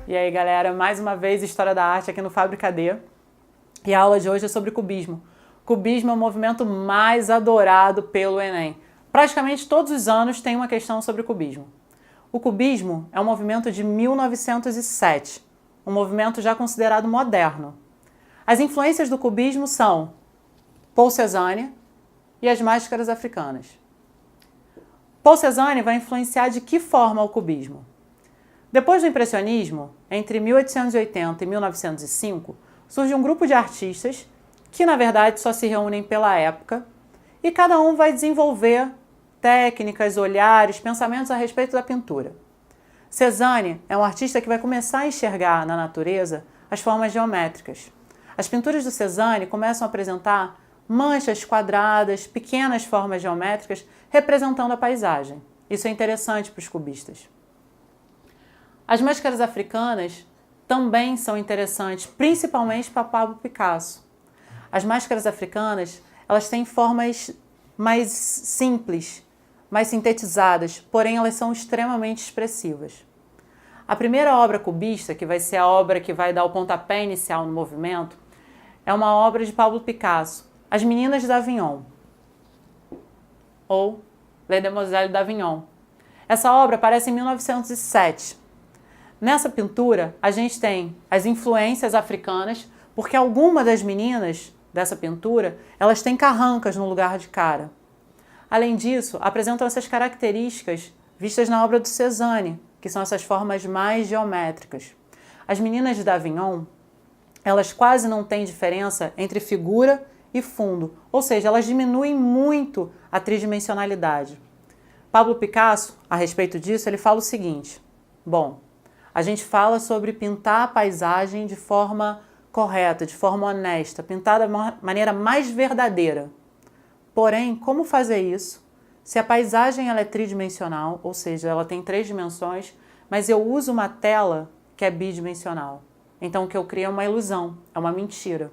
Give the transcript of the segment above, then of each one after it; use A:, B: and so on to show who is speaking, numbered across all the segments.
A: E aí, galera, mais uma vez História da Arte aqui no Fábrica D. E a aula de hoje é sobre cubismo. Cubismo é o movimento mais adorado pelo Enem. Praticamente todos os anos tem uma questão sobre cubismo. O cubismo é um movimento de 1907, um movimento já considerado moderno. As influências do cubismo são Paul Cézanne e as máscaras africanas. Paul Cézanne vai influenciar de que forma o cubismo? Depois do impressionismo, entre 1880 e 1905, surge um grupo de artistas que, na verdade, só se reúnem pela época e cada um vai desenvolver técnicas, olhares, pensamentos a respeito da pintura. Cézanne é um artista que vai começar a enxergar na natureza as formas geométricas. As pinturas do Cézanne começam a apresentar manchas quadradas, pequenas formas geométricas representando a paisagem. Isso é interessante para os cubistas. As máscaras africanas também são interessantes, principalmente para Pablo Picasso. As máscaras africanas, elas têm formas mais simples, mais sintetizadas, porém elas são extremamente expressivas. A primeira obra cubista, que vai ser a obra que vai dar o pontapé inicial no movimento, é uma obra de Pablo Picasso, As Meninas d'Avignon, ou Les Demoiselles d'Avignon. Essa obra aparece em 1907. Nessa pintura, a gente tem as influências africanas, porque algumas das meninas dessa pintura, elas têm carrancas no lugar de cara. Além disso, apresentam essas características vistas na obra do Cézanne, que são essas formas mais geométricas. As Meninas d'Avignon, elas quase não têm diferença entre figura e fundo, ou seja, elas diminuem muito a tridimensionalidade. Pablo Picasso, a respeito disso, ele fala o seguinte: bom, a gente fala sobre pintar a paisagem de forma correta, de forma honesta, pintar da maneira mais verdadeira. Porém, como fazer isso se a paisagem ela é tridimensional, ou seja, ela tem 3 dimensões, mas eu uso uma tela que é bidimensional? Então o que eu crio é uma ilusão, é uma mentira.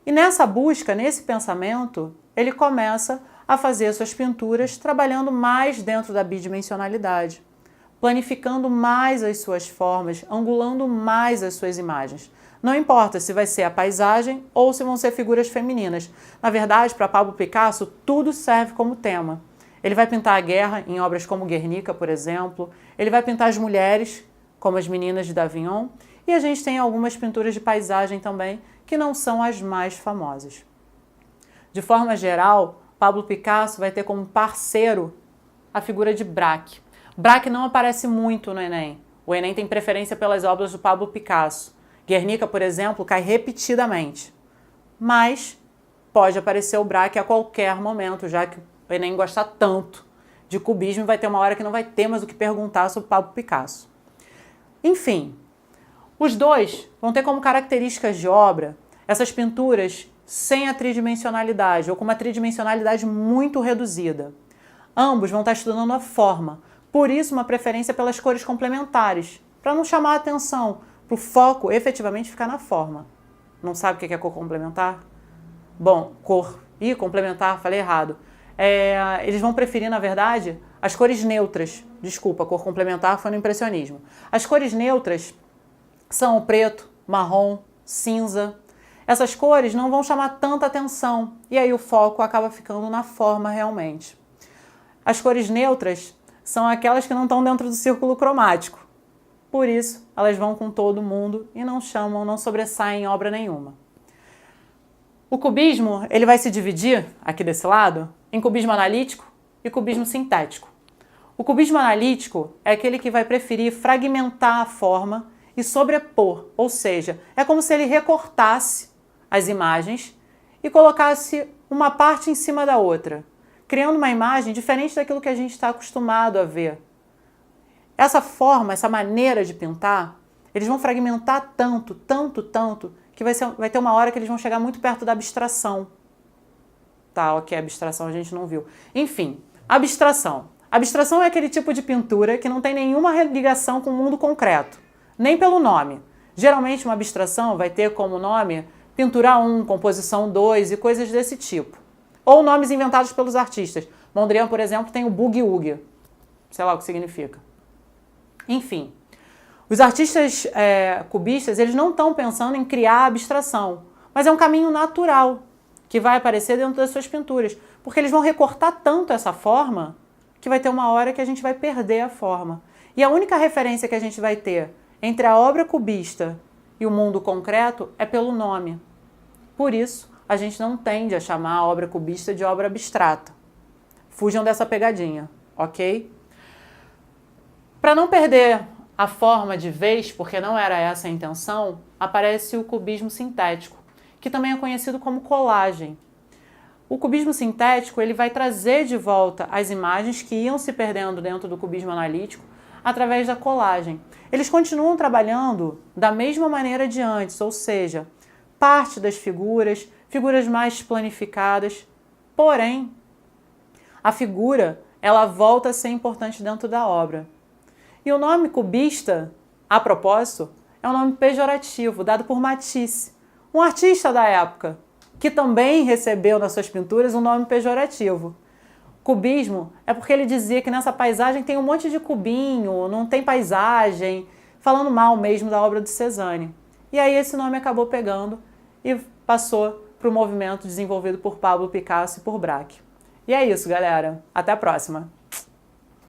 A: E nessa busca, nesse pensamento, ele começa a fazer suas pinturas trabalhando mais dentro da bidimensionalidade, planificando mais as suas formas, angulando mais as suas imagens. Não importa se vai ser a paisagem ou se vão ser figuras femininas. Na verdade, para Pablo Picasso, tudo serve como tema. Ele vai pintar a guerra em obras como Guernica, por exemplo. Ele vai pintar as mulheres, como As Meninas d'Avignon. E a gente tem algumas pinturas de paisagem também, que não são as mais famosas. De forma geral, Pablo Picasso vai ter como parceiro a figura de Braque. Braque não aparece muito no Enem. O Enem tem preferência pelas obras do Pablo Picasso. Guernica, por exemplo, cai repetidamente. Mas pode aparecer o Braque a qualquer momento, já que o Enem gosta tanto de cubismo, vai ter uma hora que não vai ter mais o que perguntar sobre Pablo Picasso. Enfim, os dois vão ter como características de obra essas pinturas sem a tridimensionalidade, ou com uma tridimensionalidade muito reduzida. Ambos vão estar estudando a forma, por isso uma preferência pelas cores complementares, para não chamar a atenção, para o foco efetivamente ficar na forma. Não sabe o que é cor complementar? Bom, cor e complementar, falei errado. Eles vão preferir, na verdade, as cores neutras. Desculpa, cor complementar foi no impressionismo. As cores neutras são o preto, marrom, cinza. Essas cores não vão chamar tanta atenção e aí o foco acaba ficando na forma realmente. As cores neutras são aquelas que não estão dentro do círculo cromático. Por isso, elas vão com todo mundo e não chamam, não sobressaem em obra nenhuma. O cubismo, ele vai se dividir, aqui desse lado, em cubismo analítico e cubismo sintético. O cubismo analítico é aquele que vai preferir fragmentar a forma e sobrepor, ou seja, é como se ele recortasse as imagens e colocasse uma parte em cima da outra, criando uma imagem diferente daquilo que a gente está acostumado a ver. Essa forma, essa maneira de pintar, eles vão fragmentar tanto, que vai ter uma hora que eles vão chegar muito perto da abstração. Tá, ok, abstração a gente não viu. Enfim, abstração. Abstração é aquele tipo de pintura que não tem nenhuma ligação com o mundo concreto, nem pelo nome. Geralmente uma abstração vai ter como nome pintura 1, composição 2 e coisas desse tipo. Ou nomes inventados pelos artistas. Mondrian, por exemplo, tem o boogie-woogie. Sei lá o que significa. Enfim, Os artistas cubistas, eles não estão pensando em criar abstração, mas é um caminho natural que vai aparecer dentro das suas pinturas, porque eles vão recortar tanto essa forma que vai ter uma hora que a gente vai perder a forma. E a única referência que a gente vai ter entre a obra cubista e o mundo concreto é pelo nome. Por isso, a gente não tende a chamar a obra cubista de obra abstrata. Fujam dessa pegadinha, ok? Para não perder a forma de vez, porque não era essa a intenção, aparece o cubismo sintético, que também é conhecido como colagem. O cubismo sintético ele vai trazer de volta as imagens que iam se perdendo dentro do cubismo analítico através da colagem. Eles continuam trabalhando da mesma maneira de antes, ou seja, parte das figuras mais planificadas, porém, a figura ela volta a ser importante dentro da obra. E o nome cubista, a propósito, é um nome pejorativo dado por Matisse, um artista da época, que também recebeu nas suas pinturas um nome pejorativo. Cubismo é porque ele dizia que nessa paisagem tem um monte de cubinho, não tem paisagem, falando mal mesmo da obra do Cézanne. E aí esse nome acabou pegando e passou para o movimento desenvolvido por Pablo Picasso e por Braque. E é isso, galera. Até a próxima!